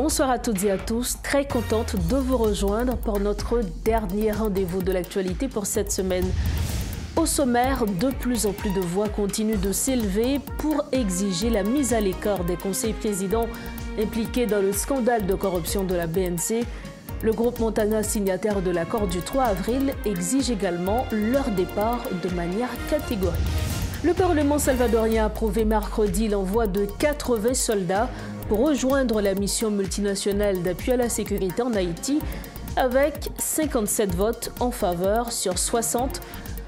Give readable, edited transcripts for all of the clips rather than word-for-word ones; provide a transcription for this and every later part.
Bonsoir à toutes et à tous, très contente de vous rejoindre pour notre dernier rendez-vous de l'actualité pour cette semaine. Au sommaire, de plus en plus de voix continuent de s'élever pour exiger la mise à l'écart des conseillers présidents impliqués dans le scandale de corruption de la BNC. Le groupe Montana, signataire de l'accord du 3 avril, exige également leur départ de manière catégorique. Le Parlement salvadorien a approuvé mercredi l'envoi de 80 soldats pour rejoindre la mission multinationale d'appui à la sécurité en Haïti avec 57 votes en faveur sur 60.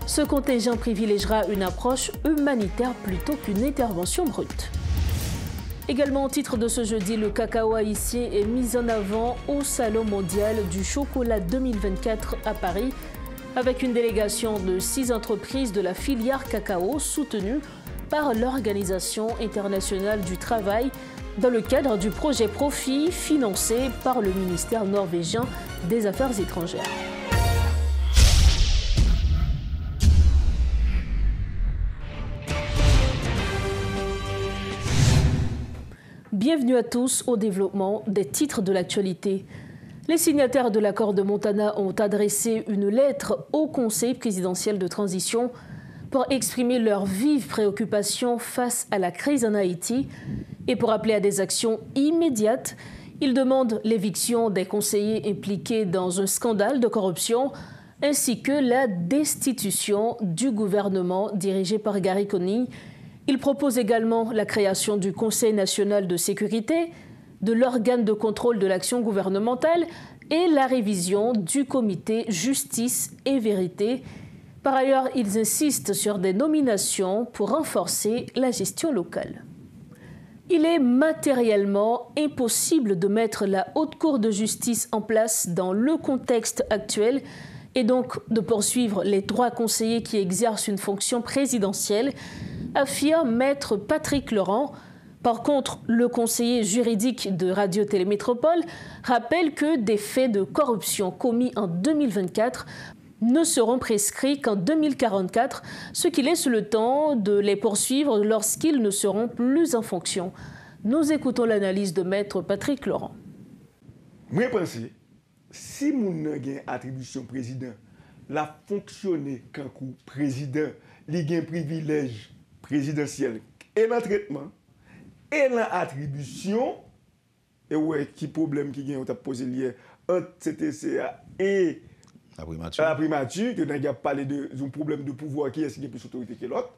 Ce contingent privilégiera une approche humanitaire plutôt qu'une intervention brute. Également au titre de ce jeudi, le cacao haïtien est mis en avant au Salon mondial du chocolat 2024 à Paris avec une délégation de 6 entreprises de la filière cacao soutenues par l'Organisation internationale du travail dans le cadre du projet Profit financé par le ministère norvégien des Affaires étrangères. Bienvenue à tous au développement des titres de l'actualité. Les signataires de l'accord de Montana ont adressé une lettre au Conseil présidentiel de transition pour exprimer leurs vives préoccupations face à la crise en Haïti et pour appeler à des actions immédiates. Ils demandent l'éviction des conseillers impliqués dans un scandale de corruption ainsi que la destitution du gouvernement dirigé par Gary Coney. Ils proposent également la création du Conseil national de sécurité, de l'organe de contrôle de l'action gouvernementale et la révision du comité Justice et Vérité. Par ailleurs, ils insistent sur des nominations pour renforcer la gestion locale. Il est matériellement impossible de mettre la Haute Cour de justice en place dans le contexte actuel et donc de poursuivre les 3 conseillers qui exercent une fonction présidentielle, affirme Maître Patrick Laurent. Par contre, le conseiller juridique de Radio-Télémétropole rappelle que des faits de corruption commis en 2024 ne seront prescrits qu'en 2044, ce qui laisse le temps de les poursuivre lorsqu'ils ne seront plus en fonction. Nous écoutons l'analyse de Maître Patrick Laurent. Moi, je pense, si mon a une attribution président, la fonctionner quand président, il a un privilège présidentiel et le traitement, et l'attribution, et ouais, qui problème qui vient, on t'a posé hier entre CTCA et la primature, que nous avons parlé d'un problème de pouvoir qui est plus autorité que l'autre.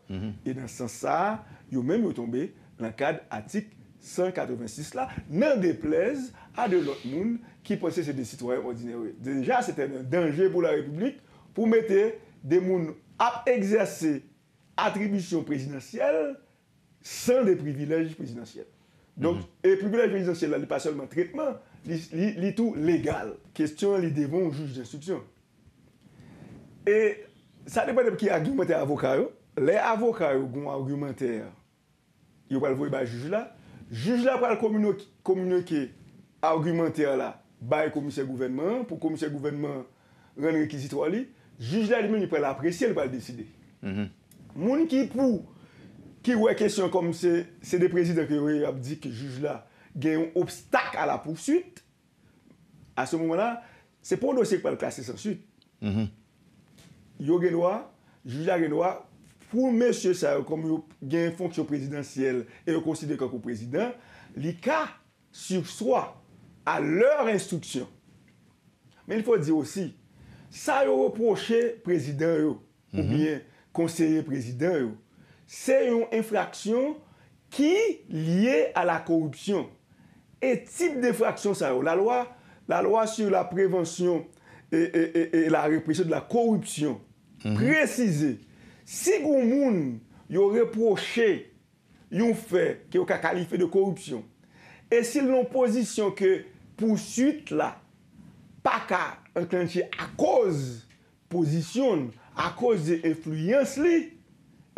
Et dans ce sens-là, ils ont même tombé dans le cadre article 186 là, n'en déplaise à de l'autre monde qui pensait que c'est des citoyens ordinaires. Déjà, c'était un danger pour la République pour mettre des gens à exercer attribution présidentielle sans des privilèges présidentiels. Donc, les privilèges présidentiels, ce n'est pas seulement traitement, c'est tout légal. Question, ils devant au juge d'instruction. Et ça dépend de qui argumentaire avocat. Les avocats qui ont argumentaire, ils vont le voir au juge là. Le juge là va communiquer argumentaire là, par le commissaire gouvernement, pour le commissaire gouvernement rendre réquisitoire. Le juge là lui-même, il peut l'apprécier, il va le décider. Moun qui ouais question comme c'est des présidents qui ont dit que le juge là a un obstacle à la poursuite, à ce moment-là, c'est pour un dossier qui va le classer sans suite. Le juge a le droit, pour monsieur ça, comme il a une fonction présidentielle et il considère comme président, les cas sur soi à leur instruction. Mais il faut dire aussi, ça a reproché président ou bien conseiller président, c'est une infraction qui est liée à la corruption. Et type d'infraction, ça, la loi sur la prévention et la répression de la corruption, précisé, si un monde a reproché un fait qui est qualifié de corruption, et s'ils ont position que poursuite là, pas qu'à enclencher à cause position, à cause de l'influence,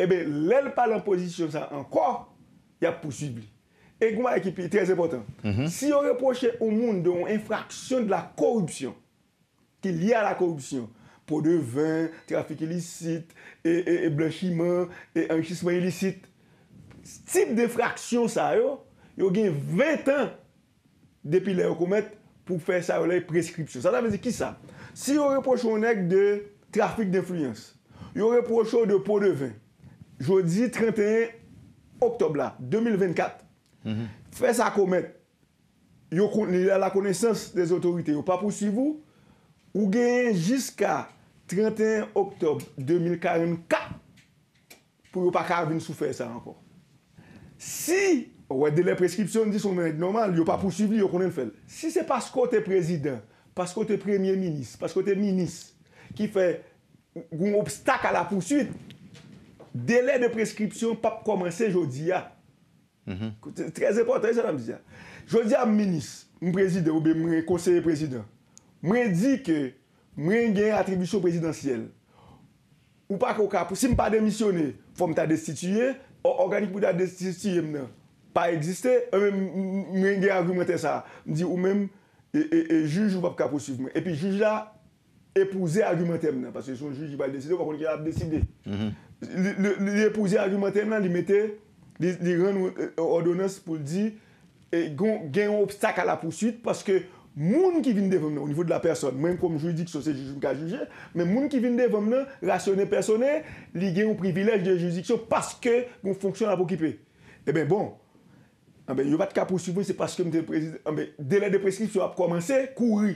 eh bien, l'elle pas en position ça encore, il y a poursuivi. Et comment qui est très important. Si on reproche au monde une infraction de la corruption, qui est liée à la corruption, pour de vin, trafic illicite, et blanchiment, et enrichissement illicite, type d'infraction ça, il y a 20 ans depuis les commettre pour faire ça, les prescriptions. Ça veut dire qui ça? Si on reproche un nègre de trafic d'influence, on reproche de pot de vin, jeudi 31 octobre là, 2024, fait ça commettre, il a la connaissance des autorités, il n'a pas poursuivi vous, ou gagnez jusqu'à 31 octobre 2044 pour ne pas venir souffrir ça encore. Si ouais, de la prescription dit son normal, il n'a pas poursuivi, il connaît le fait. Si c'est parce que tu es président, parce que tu es premier ministre, parce que tu es ministre, qui fait un obstacle à la poursuite, délai de prescription pas commencer aujourd'hui. C'est très important, ça me dit. Je dis à ministre, mon président ou mon conseiller président, je dis que je ai une attribution présidentielle. Ou pas qu'au cas, si je ne pas démissionner, il faut me destituer, organique pour destituer, pas exister, je vais argumenter ça. Je dis ou même, juge ou pas poursuivre. Et puis, juge là, épouser argumenter parce que son juge il va décider, par contre, il a décidé. L'épouser argumenter, il mettait, il rend ordonnance pour dire, il y a un obstacle à la poursuite parce que les gens qui viennent devant nous, au niveau de la personne, même comme juridiction, c'est juge qui a jugé, mais les gens qui viennent devant nous, rationné personnel, ils ont un privilège de juridiction parce que une fonction à occuper. Eh bien bon, il n'y a pas de cas poursuivre, c'est parce que le président, délai de prescription a commencé à courir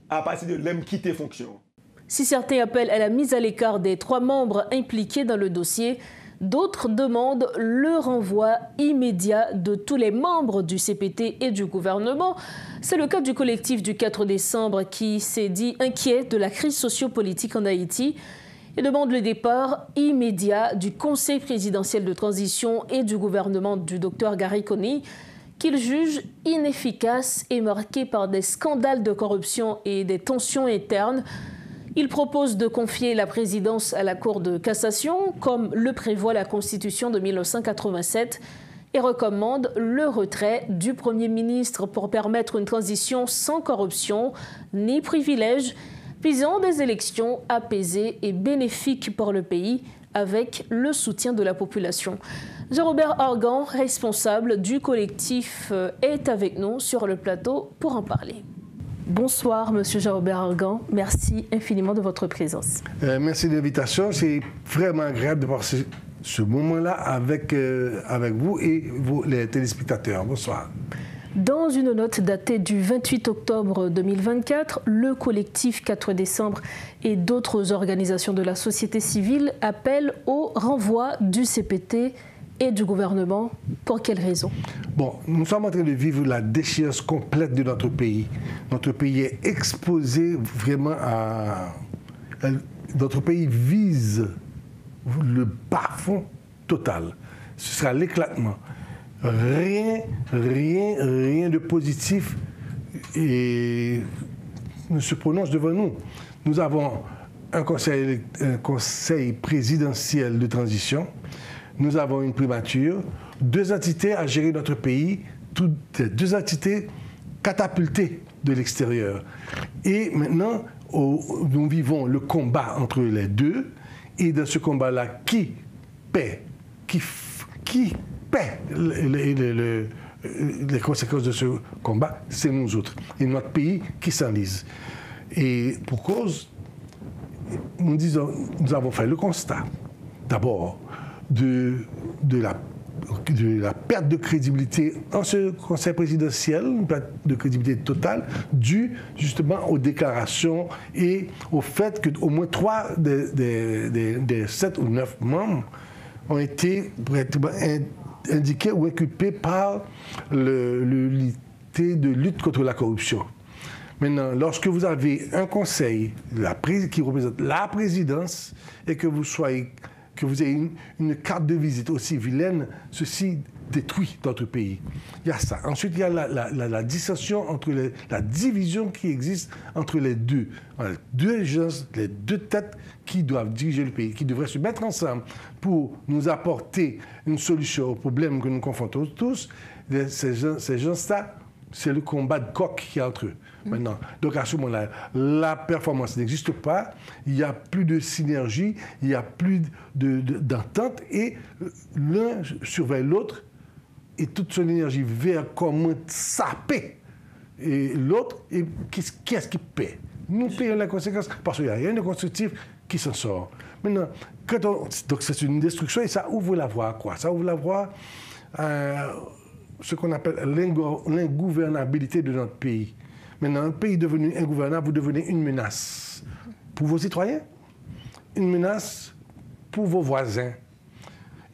à partir de l'homme quitter fonction. Si certains appellent à la mise à l'écart des 3 membres impliqués dans le dossier, d'autres demandent le renvoi immédiat de tous les membres du CPT et du gouvernement. C'est le cas du collectif du 4 décembre qui s'est dit inquiet de la crise sociopolitique en Haïti et demande le départ immédiat du Conseil présidentiel de transition et du gouvernement du Dr Gary Coney, qu'il juge inefficace et marqué par des scandales de corruption et des tensions internes. Il propose de confier la présidence à la Cour de cassation, comme le prévoit la Constitution de 1987, et recommande le retrait du Premier ministre pour permettre une transition sans corruption ni privilèges, visant des élections apaisées et bénéfiques pour le pays, avec le soutien de la population. Jean-Robert Argan, responsable du collectif, est avec nous sur le plateau pour en parler. Bonsoir, Monsieur Jean-Robert Argan. Merci infiniment de votre présence. Merci de l'invitation. C'est vraiment agréable de passer ce moment-là avec vous et les téléspectateurs. Bonsoir. Dans une note datée du 28 octobre 2024, le collectif 4 décembre et d'autres organisations de la société civile appellent au renvoi du CPT et du gouvernement. Pour quelles raisons? Bon, nous sommes en train de vivre la déchéance complète de notre pays. Notre pays est exposé vraiment à... Notre pays vise le bas-fond total. Ce sera l'éclatement. Rien de positif et ne se prononce devant nous. Nous avons un conseil présidentiel de transition. Nous avons une primature, 2 entités à gérer notre pays, toutes 2 entités catapultées de l'extérieur. Et maintenant, nous vivons le combat entre les deux. Et dans ce combat-là, qui paie les conséquences de ce combat? C'est nous autres. Et notre pays qui s'enlise. Et pour cause, nous avons fait le constat, d'abord, de la perte de crédibilité en ce conseil présidentiel, une perte de crédibilité totale, due justement aux déclarations et au fait qu'au moins 3 des 7 ou 9 membres ont été indiqués ou inculpés par l'unité de lutte contre la corruption. Maintenant, lorsque vous avez un conseil qui représente la présidence et que vous ayez une carte de visite aussi vilaine, ceci détruit notre pays. Il y a ça. Ensuite, il y a la dissension la division qui existe entre les deux. Les deux têtes qui doivent diriger le pays, qui devraient se mettre ensemble pour nous apporter une solution aux problèmes que nous confrontons tous. Ces gens-là, c'est le combat de coq qu'il y a entre eux. Maintenant. Donc à ce moment-là, la performance n'existe pas, il n'y a plus de synergie, il n'y a plus d'entente et l'un surveille l'autre et toute son énergie vers comment saper et l'autre, et qui est-ce qui paie? Nous payons la conséquence parce qu'il n'y a rien de constructif qui s'en sort. Maintenant, donc c'est une destruction et ça ouvre la voie à quoi? Ça ouvre la voie à ce qu'on appelle l'ingouvernabilité de notre pays. Maintenant, un pays devenu ingouvernable, vous devenez une menace pour vos citoyens, une menace pour vos voisins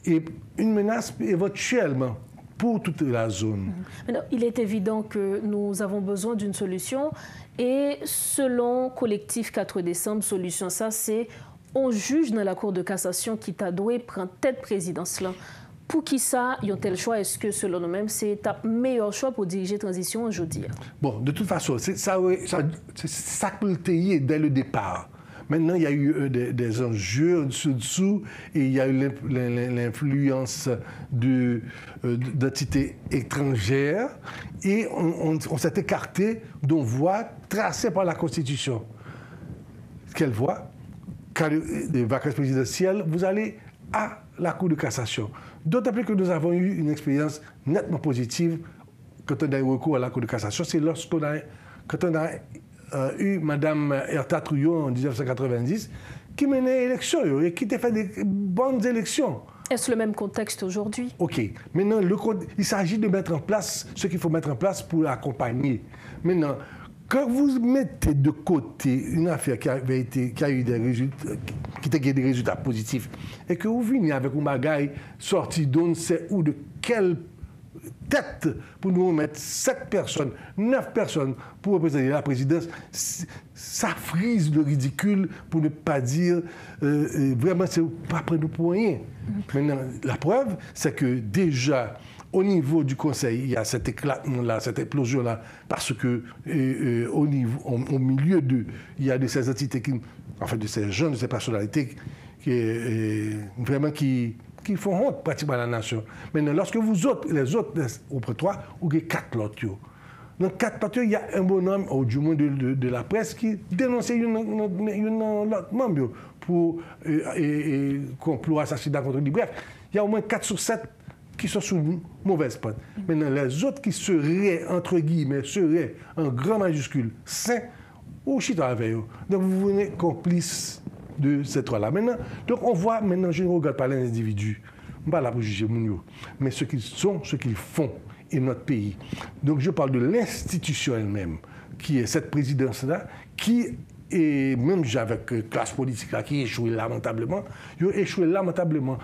et une menace éventuellement pour toute la zone. Alors, il est évident que nous avons besoin d'une solution et selon Collectif 4 décembre, solution ça, c'est on juge dans la Cour de cassation qui t'a doué prendre tête présidence là. Pour qui ça, y a tel choix? Est-ce que selon nous-mêmes, c'est le meilleur choix pour diriger la transition aujourd'hui? Bon, de toute façon, ça peut le tailler dès le départ. Maintenant, il y a eu des enjeux en dessous et il y a eu l'influence d'entités étrangères et on s'est écarté d'une voie tracée par la Constitution. Quelle voie? Quand les vacances présidentielles, vous allez à la Cour de cassation. D'autant plus que nous avons eu une expérience nettement positive quand on a eu recours à la Cour de cassation. C'est quand on a eu Mme Herta Trouillon en 1990, qui menait élection et qui a fait des bonnes élections. Est-ce le même contexte aujourd'hui? OK. Maintenant, il s'agit de mettre en place ce qu'il faut mettre en place pour l'accompagner. Maintenant, quand vous mettez de côté une affaire qui a eu des résultats, des résultats positifs, et que vous venez avec une bagaille sortie d'on ne sait où, de quelle tête, pour nous mettre 7 personnes, 9 personnes pour représenter la présidence, ça frise le ridicule, pour ne pas dire, vraiment, c'est pas près de pour rien. Maintenant, la preuve, c'est que déjà, au niveau du Conseil, il y a cet éclatement-là, cette explosion-là, parce que au milieu d'eux, il y a de ces entités, de ces gens, de ces personnalités qui font honte pratiquement à la nation. Maintenant, lorsque les autres, auprès de toi, vous avez 4 autres. Donc, 4 autres, il y a un bonhomme, ou du moins de la presse, qui dénonçait une autre membre pour complot, assassinat contre lui. Bref, il y a au moins 4 sur 7 qui sont sous une mauvaise pente. Maintenant, les autres qui seraient, entre guillemets, seraient en grand majuscule, sains, ou chita avec eux. Donc, vous venez complice de ces trois-là. Maintenant, donc on voit, maintenant, je ne regarde pas les individus, je ne suis pas là pour juger Mounio, mais ce qu'ils sont, ce qu'ils font, et notre pays. Donc, je parle de l'institution elle-même, qui est cette présidence-là, qui et même avec la classe politique là, qui échoue lamentablement, ils ont échoué lamentablement,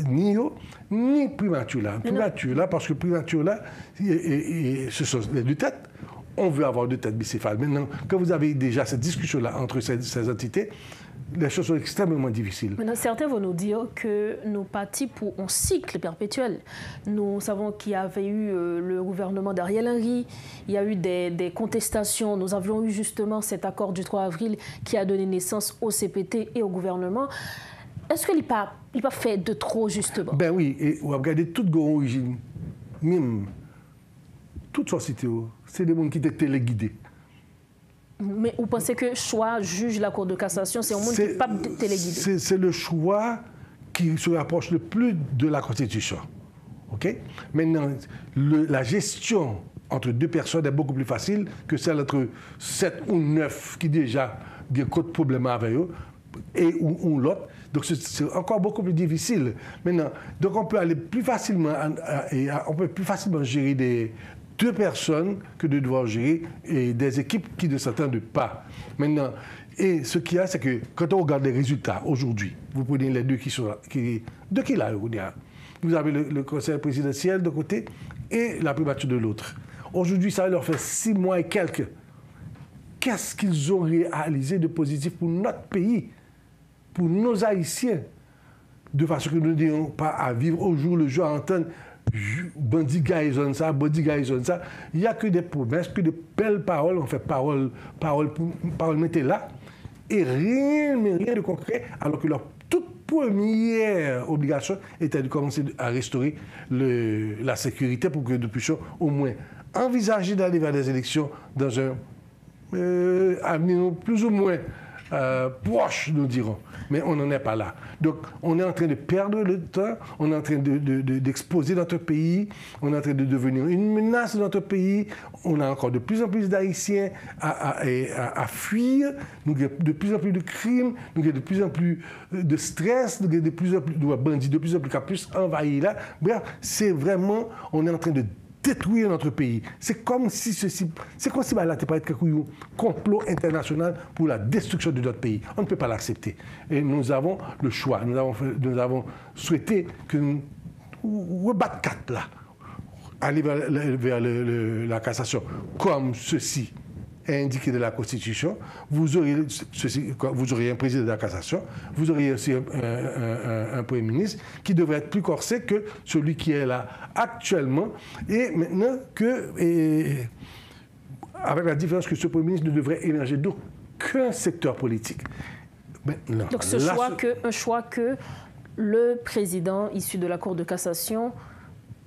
ni eux, ni Primature là. Primature là, parce que Primature là, ce sont les deux têtes. On veut avoir deux têtes bicéphales. Maintenant, quand vous avez déjà cette discussion-là entre ces entités, les choses sont extrêmement difficiles. Maintenant, certains vont nous dire que nous partons pour un cycle perpétuel. Nous savons qu'il y avait eu le gouvernement d'Ariel Henry, il y a eu des contestations. Nous avions eu justement cet accord du 3 avril qui a donné naissance au CPT et au gouvernement. Est-ce qu'il n'est pas fait de trop, justement? Ben oui, et on va regarder toute origine, même toute société, c'est des gens qui étaient téléguidés. Mais vous pensez que choix juge la Cour de cassation, c'est un monde qui n'est pas téléguidé? C'est le choix qui se rapproche le plus de la Constitution. OK? Maintenant, la gestion entre deux personnes est beaucoup plus facile que celle entre 7 ou 9 qui déjà ont des problèmes avec eux et ou l'autre. Donc, c'est encore beaucoup plus difficile. Maintenant, donc on peut aller plus facilement, on peut plus facilement gérer deux personnes que de devoir gérer et des équipes qui ne s'entendent pas. Maintenant, et ce qu'il y a, c'est que quand on regarde les résultats aujourd'hui, vous prenez les deux qui sont là, de qui là, vous avez le conseil présidentiel de côté et la primature de l'autre. Aujourd'hui, ça leur fait 6 mois et quelques. Qu'est-ce qu'ils ont réalisé de positif pour notre pays, pour nos Haïtiens, de façon que nous n'ayons pas à vivre au jour le jour, à entendre bandit gaïzon ça, il n'y a que des promesses, que de belles paroles, on fait parole mettez là, et rien de concret, alors que leur toute première obligation était de commencer à restaurer la sécurité pour que nous puissions au moins envisager d'aller vers des élections dans un avenir plus ou moins proche, nous dirons. Mais on n'en est pas là. Donc, on est en train de perdre le temps, on est en train d'exposer notre pays, on est en train de devenir une menace de notre pays. On a encore de plus en plus d'Haïtiens à fuir, nous avons de plus en plus de crimes, nous avons de plus en plus de stress, nous avons de plus en plus de bandits, de plus en plus qui plus envahis là. Bref, c'est vraiment, on est en train de détruire notre pays. C'est comme si là, tu parlais de un complot international pour la destruction de notre pays. On ne peut pas l'accepter. Et nous avons le choix. Nous avons souhaité que nous rebattre quatre là, aller vers la cassation, comme ceci est indiqué dans la Constitution. Vous auriez un président de la cassation, vous auriez aussi un Premier ministre qui devrait être plus corsé que celui qui est là actuellement. Et maintenant avec la différence que ce Premier ministre ne devrait émerger d'aucun secteur politique. Maintenant, donc un choix que le président issu de la Cour de cassation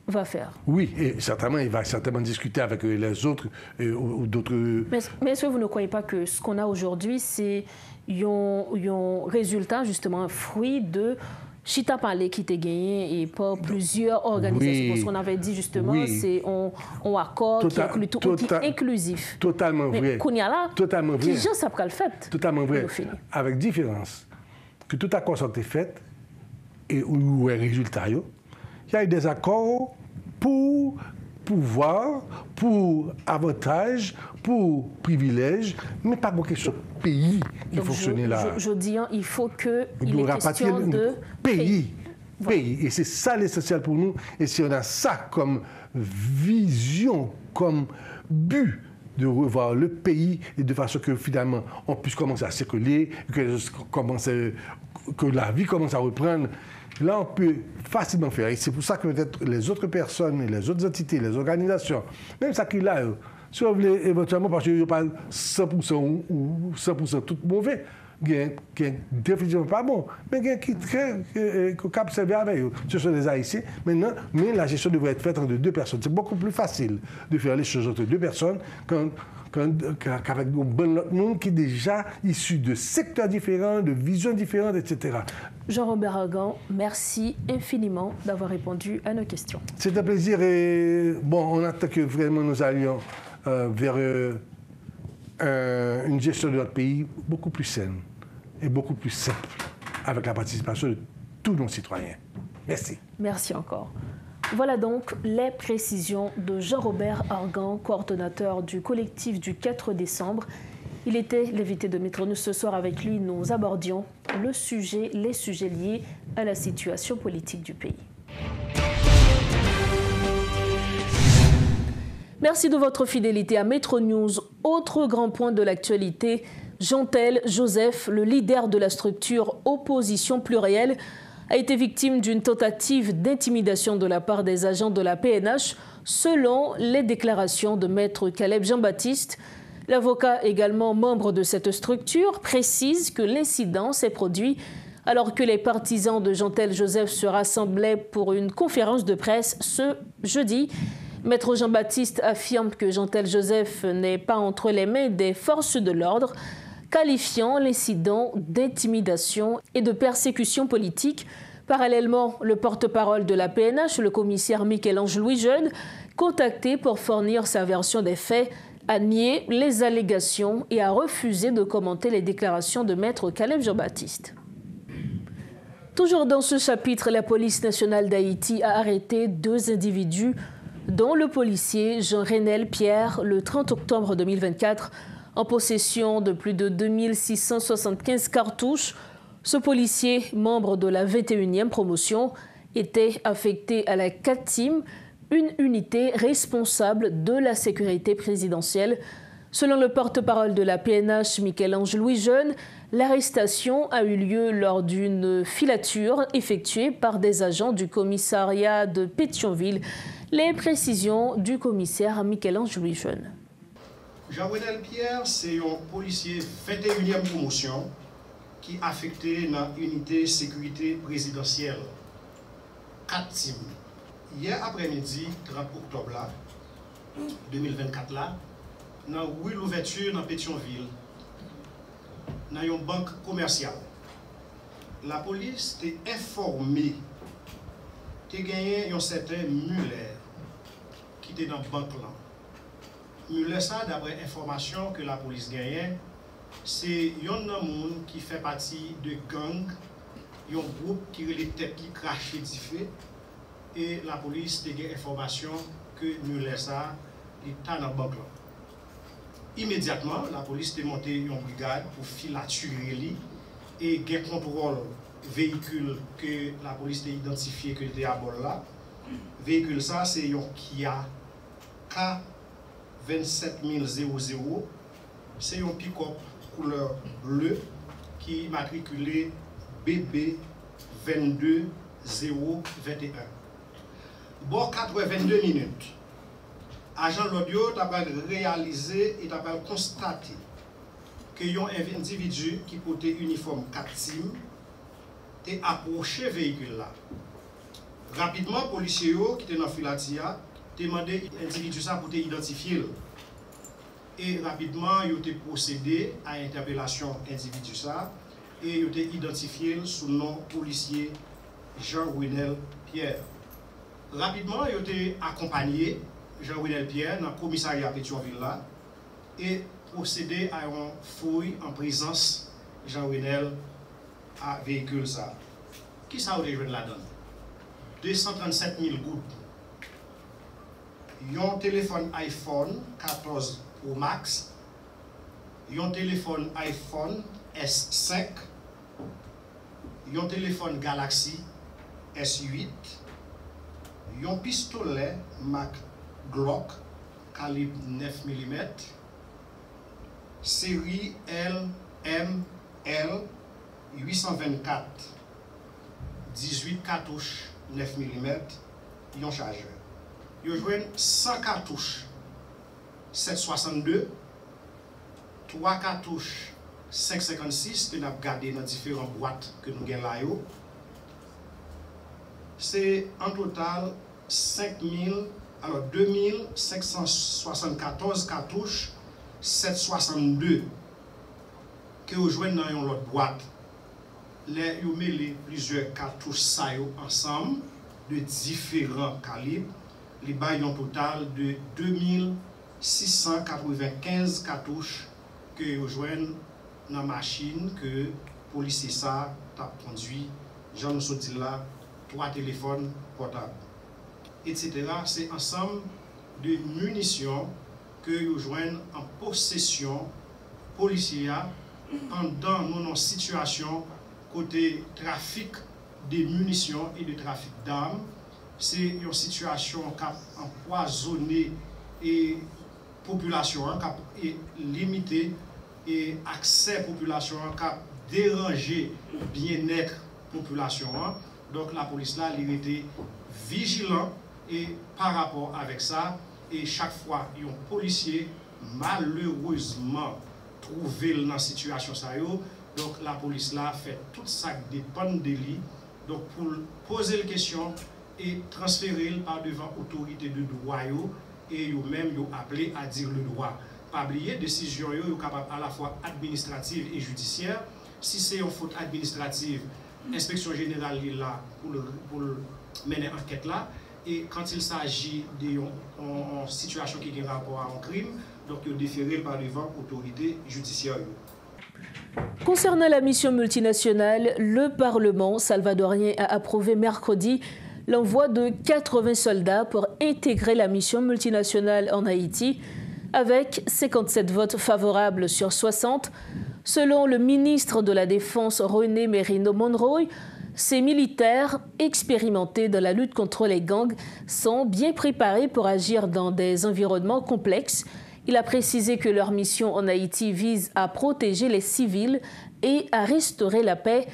va faire. Oui, et certainement, il va certainement discuter avec les autres ou d'autres... Mais est-ce que vous ne croyez pas que ce qu'on a aujourd'hui, c'est un résultat, justement, un fruit de Chita Palais qui était gagné et par plusieurs organisations. Parce qu'on avait dit, justement, c'est un accord qui inclut tout, qui est inclusif. Totalement vrai. Mais Kounia totalement vrai. Qui gens ça le fait? Totalement vrai. Avec différence que tout accord soit fait et où est le résultat, il y a eu des accords pour pouvoir, pour avantage, pour privilège, mais pas pour question pays qui fonctionne là. Je dis, il faut qu'il y ait question de pays. Et c'est ça l'essentiel pour nous. Et si on a ça comme vision, comme but de revoir le pays et de façon que finalement on puisse commencer à circuler, que la vie commence à reprendre, là, on peut facilement faire. Et c'est pour ça que peut-être les autres personnes, les autres entités, les organisations, même ça qui est là, si on voulait éventuellement, parce qu'il n'y a pas 100% ou 100% tout mauvais, qui est définitivement pas bon, mais qui est capable avec eux. Ce sont des Haïtiens. Maintenant, mais la gestion devrait être faite entre deux personnes. C'est beaucoup plus facile de faire les choses entre deux personnes qu'avec un bon monde qui est déjà issu de secteurs différents, de visions différentes, etc. Jean-Robert Argan, merci infiniment d'avoir répondu à nos questions. C'est un plaisir et bon, on attend que vraiment nous allions vers une gestion de notre pays beaucoup plus saine et beaucoup plus simple avec la participation de tous nos citoyens. Merci. Merci encore. Voilà donc les précisions de Jean-Robert Argan, coordonnateur du collectif du 4 décembre. Il était l'invité de Maître News ce soir. Avec lui, nous abordions les sujets liés à la situation politique du pays. Merci de votre fidélité à Maître News. Autre grand point de l'actualité, Jean-Tel Joseph, le leader de la structure Opposition Plurielle, a été victime d'une tentative d'intimidation de la part des agents de la PNH, selon les déclarations de Maître Caleb Jean-Baptiste. L'avocat, également membre de cette structure, précise que l'incident s'est produit alors que les partisans de Jean-Tel Joseph se rassemblaient pour une conférence de presse ce jeudi. Maître Jean-Baptiste affirme que Jean-Tel Joseph n'est pas entre les mains des forces de l'ordre, qualifiant l'incident d'intimidation et de persécution politique. Parallèlement, le porte-parole de la PNH, le commissaire Michel-Ange Louis-Jeune, contacté pour fournir sa version des faits, a nié les allégations et a refusé de commenter les déclarations de Maître Caleb Jean-Baptiste. Toujours dans ce chapitre, la police nationale d'Haïti a arrêté 2 individus, dont le policier Jean-Renel Pierre, le 30 octobre 2024, en possession de plus de 2675 cartouches. Ce policier, membre de la 21e promotion, était affecté à la CATIM, une unité responsable de la sécurité présidentielle. Selon le porte-parole de la PNH, Michel-Ange Louis-Jeune, l'arrestation a eu lieu lors d'une filature effectuée par des agents du commissariat de Pétionville. Les précisions du commissaire Michel-Ange Louis-Jeune. Jean-Renel Pierre, c'est un policier 21e promotion qui est affecté dans l'unité sécurité présidentielle 4 teams. Hier après-midi, 30 octobre 2024, dans rue l'ouverture dans Pétionville, dans une banque commerciale. La police t'a informé, t'a gagné un certain Muller qui était dans la banque là. Muller, ça, d'après information que la police gagne, c'est un homme qui fait partie de gang, un groupe qui a les têtes qui crachent du feu, et la police a gagné information que Muller, ça, il est dans la banque là. Immédiatement, la police a monté une brigade pour filaturer et gagner contrôle véhicule que la police a identifié que était à bord là. Véhicule ça, c'est un Kia K27000. C'est un pick-up couleur bleue qui est matriculé BB 22021. Bon, 4h22 minutes. Agent l'audio t'a réalisé et t'a constaté que un individu qui portait uniforme 4 team t'est approché véhicule là. Rapidement, policiers qui étaient dans la filatia demandé l'individu ça pour t'identifier. Et rapidement, ils ont procédé à l'interpellation individu ça et ils ont identifié sous le nom policier Jean-Winel Pierre. Rapidement, ils ont accompagné Jean-Winel Pierre dans le commissariat Pétionville là et procédé à une fouille en présence de Jean-Winel à véhicule ça. Qui ça vous avez là-dedans? 237 000 gouttes. Un téléphone iPhone 14 Pro Max, un téléphone iPhone S5, un téléphone Galaxy S8, un pistolet Mac Glock calibre 9 mm, série LML 824, 18 cartouches 9 mm, un chargeur. Ils jouent 100 cartouches 762, 3 cartouches 556 que nous avons gardé dans différentes boîtes que nous avons là. C'est en total 2574 cartouches 762 que vous jouez dans une autre boîte. Vous mettez plusieurs cartouches ensemble de différents calibres. Les bails ont un total de 2695 cartouches que vous jouez dans la machine que le policier ça a conduit. J'en ai sorti là 3 téléphones portables, etc. C'est ensemble de munitions que vous jouez en possession policière pendant nos situations côté trafic de munitions et de trafic d'armes. C'est une situation qui a empoisonné et population qui a limité et accès population qui a dérangé bien-être population. Donc la police là, elle était vigilant et par rapport avec ça, et chaque fois un policier malheureusement trouvé dans la situation ça, donc la police là fait tout ça qui dépend de lui. Donc pour poser la question et transférer par devant autorité de droit et eux-mêmes appelé à dire le droit. Pas oublier décision capable à la fois administrative et judiciaire. Si c'est une faute administrative, l'inspection générale est là pour mener enquête là. Et quand il s'agit d'une situation qui a rapport à un crime, donc il déféré par devant autorité judiciaire. Concernant la mission multinationale, le Parlement salvadorien a approuvé mercredi l'envoi de 80 soldats pour intégrer la mission multinationale en Haïti, avec 57 votes favorables sur 60. Selon le ministre de la Défense René Merino Monroy, ces militaires expérimentés dans la lutte contre les gangs sont bien préparés pour agir dans des environnements complexes. Il a précisé que leur mission en Haïti vise à protéger les civils et à restaurer la paix,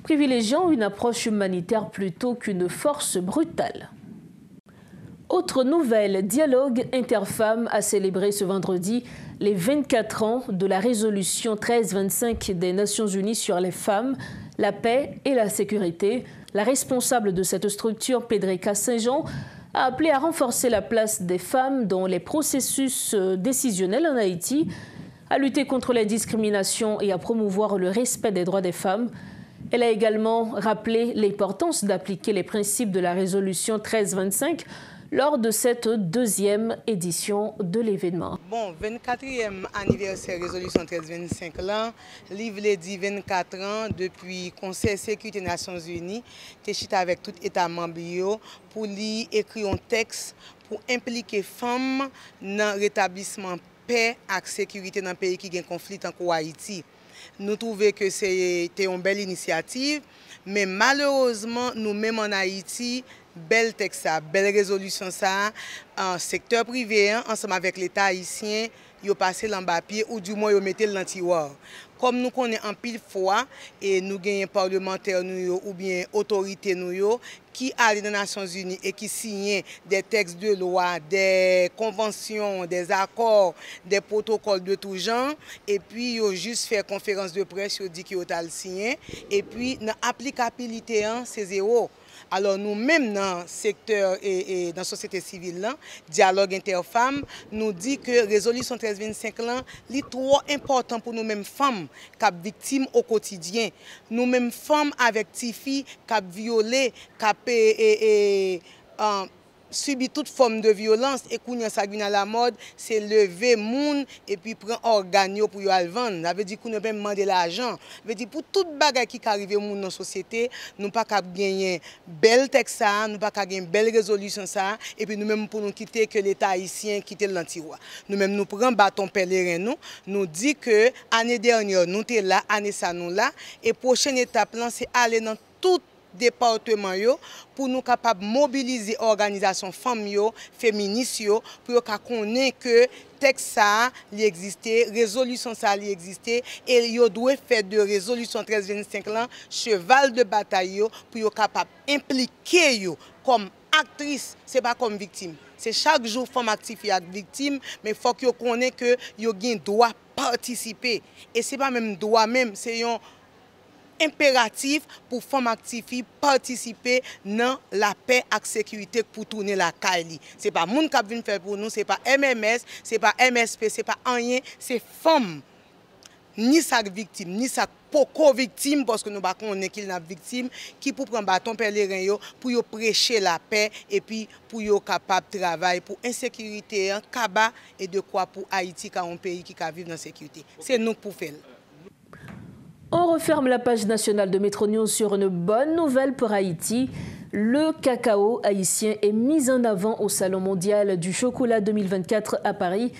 privilégiant une approche humanitaire plutôt qu'une force brutale. Autre nouvelle, Dialogue Interfemmes a célébré ce vendredi les 24 ans de la résolution 1325 des Nations Unies sur les femmes, la paix et la sécurité. La responsable de cette structure, Pedrika Saint-Jean, a appelé à renforcer la place des femmes dans les processus décisionnels en Haïti. à lutter contre les discriminations et à promouvoir le respect des droits des femmes. Elle a également rappelé l'importance d'appliquer les principes de la résolution 1325 lors de cette deuxième édition de l'événement. Bon, 24e anniversaire résolution 1325 là, livre dit 24 ans depuis Conseil Sécurité des Nations Unies, t'es avec tout État membre pour lui écrire un texte pour impliquer femmes dans le rétablissement paix et sécurité dans le pays qui a un conflit en Haïti. Nous trouvons que c'était une belle initiative, mais malheureusement, nous-mêmes en Haïti, bel texte, belle résolution ça, en secteur privé, ensemble avec l'État haïtien, ils ont passé l'embapier ou du moins ils ont mis le tiroir. Comme nous connaissons en pile fois et nous gagnons parlementaires ou bien autorités qui allent dans les Nations Unies et qui signent des textes de loi, des conventions, des accords, des protocoles de tout genre, et puis ils ont juste fait conférence de presse, ils ont dit qu'ils ont signé, et puis l'applicabilité, c'est zéro. Alors nous-mêmes dans le secteur et dans la société civile, là, dialogue interfemmes, nous dit que la résolution 1325 est trop important pour nous-mêmes femmes qui sont victimes au quotidien. Nous-mêmes femmes avec des filles qui sont violées, qui subit toute forme de violence et quand ça vient à la mode, c'est lever moun et puis prendre organes pour y aller vendre. Ça veut dire qu'on ne peut pas demander l'argent. Ça veut dire pour toute bagarre qui arrive dans la société, nous ne pouvons pas gagner bel texte, nous ne pouvons pas gagner belle résolution ça et puis nous-mêmes pour nous quitter que l'État haïtien quitte l'antirois. Nous-mêmes nous prenons bâton pèlerin nous dit que l'année dernière nous étions là, année ça nous là et prochaine étape c'est aller dans tout département pour nous capables de mobiliser organisations femmes féministes pour connaître que texte ça existait, résolution ça existait et yo doit faire de résolution 1325 là cheval de bataille pour capable impliquer comme actrice, c'est pas comme victime. C'est chaque jour femme active et victime, mais il faut que connaisse que yo gen droit participer et c'est pas même droit même, c'est un impératif pour femmes actives participer dans la paix et la sécurité pour tourner la caille. Ce n'est pas moun qui vient faire pour nous, ce n'est pas MMS, ce n'est pas MSP, ce n'est pas rien, c'est femmes. Ni sa victime, ni sa poko victime, parce que nous ne connaissons pas qu'il y a victime, qui pour prendre bâton pèlerin pour prêcher la paix et puis pour être capable de travailler pour insécurité, kaba et de quoi pour Haïti, qui est un pays qui vit dans la sécurité. C'est nous pour faire. On referme la page nationale de Metro News sur une bonne nouvelle pour Haïti. Le cacao haïtien est mis en avant au Salon mondial du chocolat 2024 à Paris,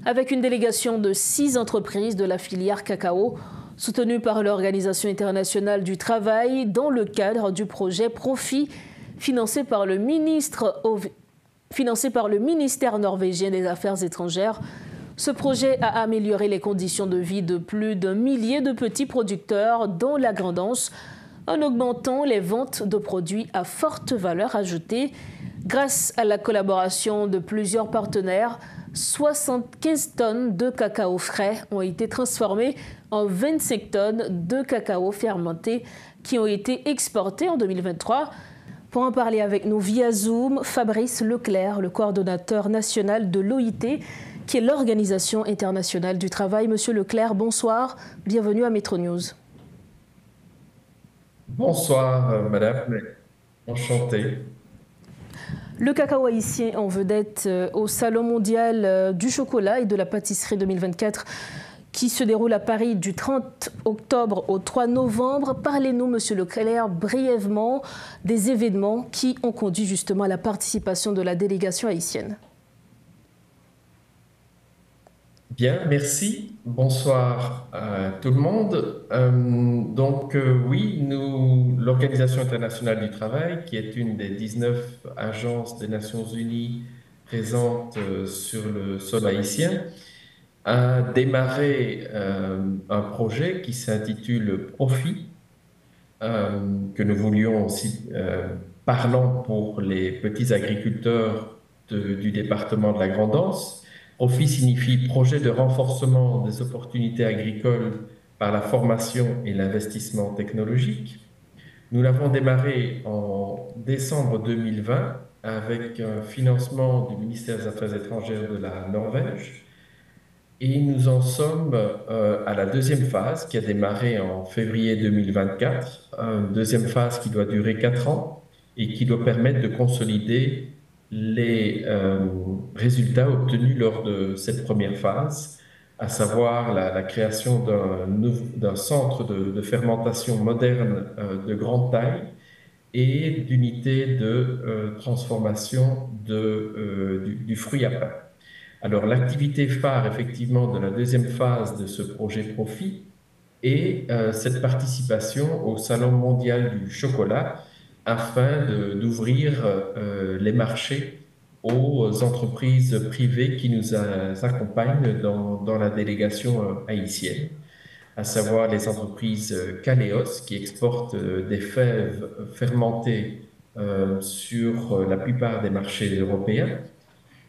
avec une délégation de 6 entreprises de la filière cacao, soutenues par l'Organisation internationale du travail dans le cadre du projet Profit, financé par le ministère norvégien des Affaires étrangères. Ce projet a amélioré les conditions de vie de plus d'1 millier de petits producteurs dans la Grand'Anse, en augmentant les ventes de produits à forte valeur ajoutée. Grâce à la collaboration de plusieurs partenaires, 75 tonnes de cacao frais ont été transformées en 25 tonnes de cacao fermenté qui ont été exportées en 2023. Pour en parler avec nous via Zoom, Fabrice Leclerc, le coordonnateur national de l'OIT, qui est l'Organisation internationale du travail. Monsieur Leclerc, bonsoir, bienvenue à Metro News. Bonsoir, madame, enchanté. Le cacao haïtien en vedette au Salon mondial du chocolat et de la pâtisserie 2024 qui se déroule à Paris du 30 octobre au 3 novembre. Parlez-nous, monsieur Leclerc, brièvement des événements qui ont conduit justement à la participation de la délégation haïtienne. Bien, merci. Bonsoir à tout le monde. Oui, l'Organisation internationale du travail, qui est une des 19 agences des Nations Unies présentes sur le sol haïtien, a démarré un projet qui s'intitule Profit, que nous voulions aussi parlant pour les petits agriculteurs du département de la Grand'Anse. Profit signifie projet de renforcement des opportunités agricoles par la formation et l'investissement technologique. Nous l'avons démarré en décembre 2020 avec un financement du ministère des Affaires étrangères de la Norvège. et nous en sommes à la deuxième phase qui a démarré en février 2024, une deuxième phase qui doit durer 4 ans et qui doit permettre de consolider les résultats obtenus lors de cette première phase, à savoir la création d'un centre de fermentation moderne de grande taille et d'unités de transformation du fruit à pain. Alors, l'activité phare, effectivement, de la deuxième phase de ce projet Profit est cette participation au Salon mondial du chocolat afin d'ouvrir les marchés aux entreprises privées qui nous accompagnent dans la délégation haïtienne, à savoir les entreprises Caléos qui exportent des fèves fermentées sur la plupart des marchés européens,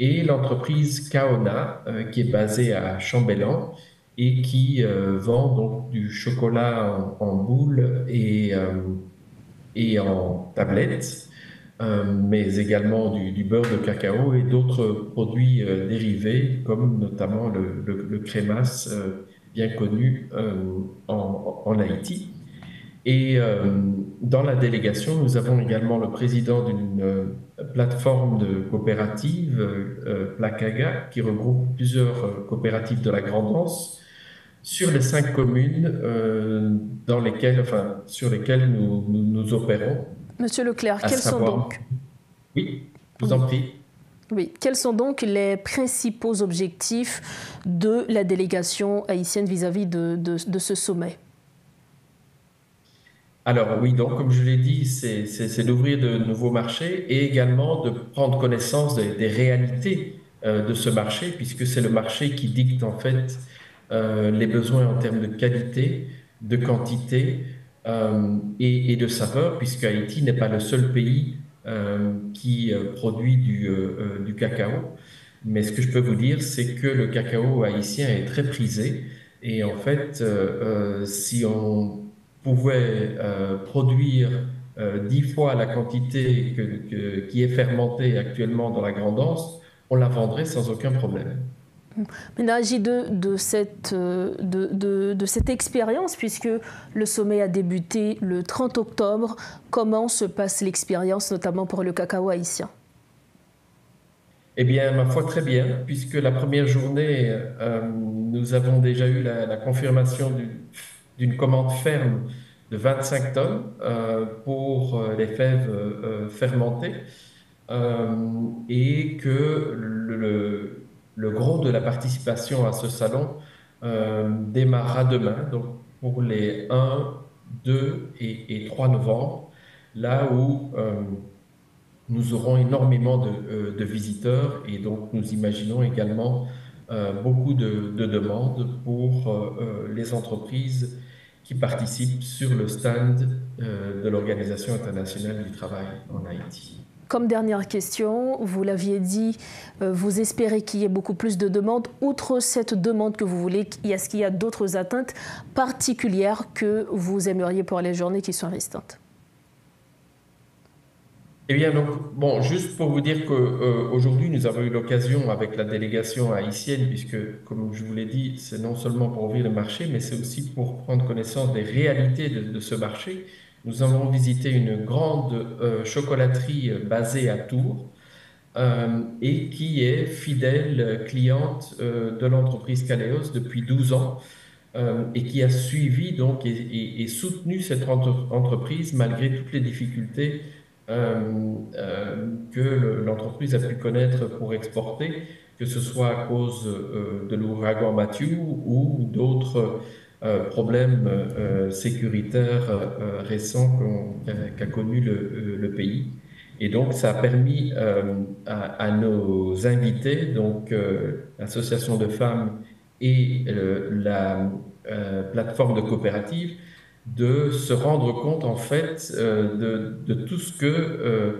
et l'entreprise Kaona qui est basée à Chambellan et qui vend donc du chocolat en boule et en tablettes, mais également du beurre de cacao et d'autres produits dérivés, comme notamment le crémasse bien connu en Haïti. Et dans la délégation, nous avons également le président d'une plateforme de coopératives, Placaga, qui regroupe plusieurs coopératives de la Grand'Anse, sur les 5 communes sur lesquelles nous opérons. Monsieur Leclerc, quels sont donc... Oui, je vous en prie. Oui, quels sont donc les principaux objectifs de la délégation haïtienne vis-à-vis de ce sommet? Alors oui, donc comme je l'ai dit, c'est d'ouvrir de nouveaux marchés et également de prendre connaissance des réalités de ce marché, puisque c'est le marché qui dicte en fait les besoins en termes de qualité, de quantité et de saveur, puisque Haïti n'est pas le seul pays qui produit du cacao. Mais ce que je peux vous dire, c'est que le cacao haïtien est très prisé. Et en fait, si on pouvait produire 10 fois la quantité qui est fermentée actuellement dans la Grand'Anse, on la vendrait sans aucun problème. Maintenant, agit de cette expérience, puisque le sommet a débuté le 30 octobre. Comment se passe l'expérience, notamment pour le cacao haïtien? Eh bien, ma foi, très bien, puisque la première journée, nous avons déjà eu la confirmation d'une commande ferme de 25 tonnes pour les fèves fermentées et que le gros de la participation à ce salon démarrera demain, donc pour les 1, 2 et 3 novembre, là où nous aurons énormément de visiteurs et donc nous imaginons également beaucoup de demandes pour les entreprises qui participent sur le stand de l'Organisation internationale du travail en Haïti. Comme dernière question, vous l'aviez dit, vous espérez qu'il y ait beaucoup plus de demandes. Outre cette demande que vous voulez, est-ce qu'il y a d'autres atteintes particulières que vous aimeriez pour les journées qui sont restantes? Eh bien, donc, bon, juste pour vous dire qu'aujourd'hui, nous avons eu l'occasion avec la délégation haïtienne, puisque, comme je vous l'ai dit, c'est non seulement pour ouvrir le marché, mais c'est aussi pour prendre connaissance des réalités de ce marché. Nous avons visité une grande chocolaterie basée à Tours et qui est fidèle cliente de l'entreprise Caléos depuis 12 ans et qui a suivi donc, et soutenu cette entreprise malgré toutes les difficultés que l'entreprise a pu connaître pour exporter, que ce soit à cause de l'ouragan Matthew ou d'autres problèmes sécuritaires récents qu'a connu le pays. Et donc, ça a permis à nos invités, donc l'association de femmes et la plateforme de coopératives, de se rendre compte en fait de tout ce que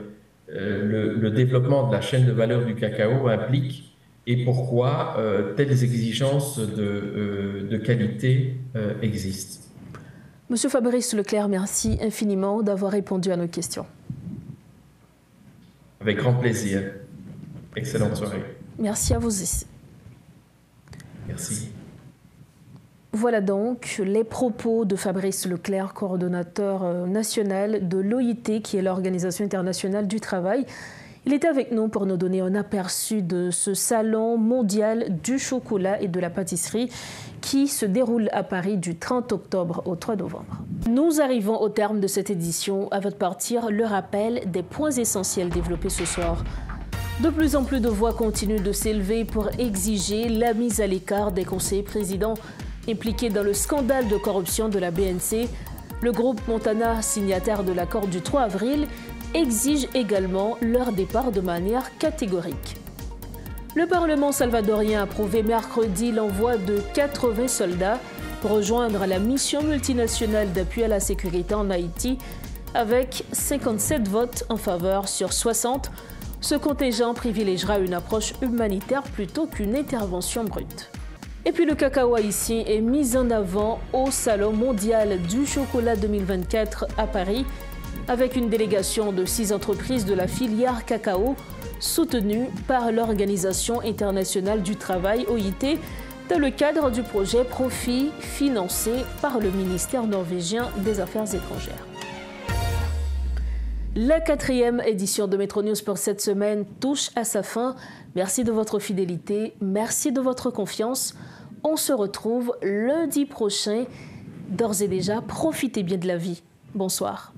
le développement de la chaîne de valeur du cacao implique et pourquoi telles exigences de qualité existent. Monsieur Fabrice Leclerc, merci infiniment d'avoir répondu à nos questions. Avec grand plaisir. Excellente soirée. Merci à vous aussi. Merci. Merci. Voilà donc les propos de Fabrice Leclerc, coordonnateur national de l'OIT, qui est l'Organisation internationale du travail. Il était avec nous pour nous donner un aperçu de ce salon mondial du chocolat et de la pâtisserie qui se déroule à Paris du 30 octobre au 3 novembre. Nous arrivons au terme de cette édition. À votre partir, le rappel des points essentiels développés ce soir. De plus en plus de voix continuent de s'élever pour exiger la mise à l'écart des conseillers présidents impliqués dans le scandale de corruption de la BNC. Le groupe Montana, signataire de l'accord du 3 avril, exige également leur départ de manière catégorique. Le Parlement salvadorien a approuvé mercredi l'envoi de 80 soldats pour rejoindre la mission multinationale d'appui à la sécurité en Haïti, avec 57 votes en faveur sur 60. Ce contingent privilégiera une approche humanitaire plutôt qu'une intervention brute. Et puis le cacao haïtien est mis en avant au Salon mondial du chocolat 2024 à Paris, avec une délégation de 6 entreprises de la filière cacao, soutenues par l'Organisation internationale du travail, OIT, dans le cadre du projet Profit, financé par le ministère norvégien des Affaires étrangères. La 4e édition de Metro News pour cette semaine touche à sa fin. Merci de votre fidélité, merci de votre confiance. On se retrouve lundi prochain. D'ores et déjà, profitez bien de la vie. Bonsoir.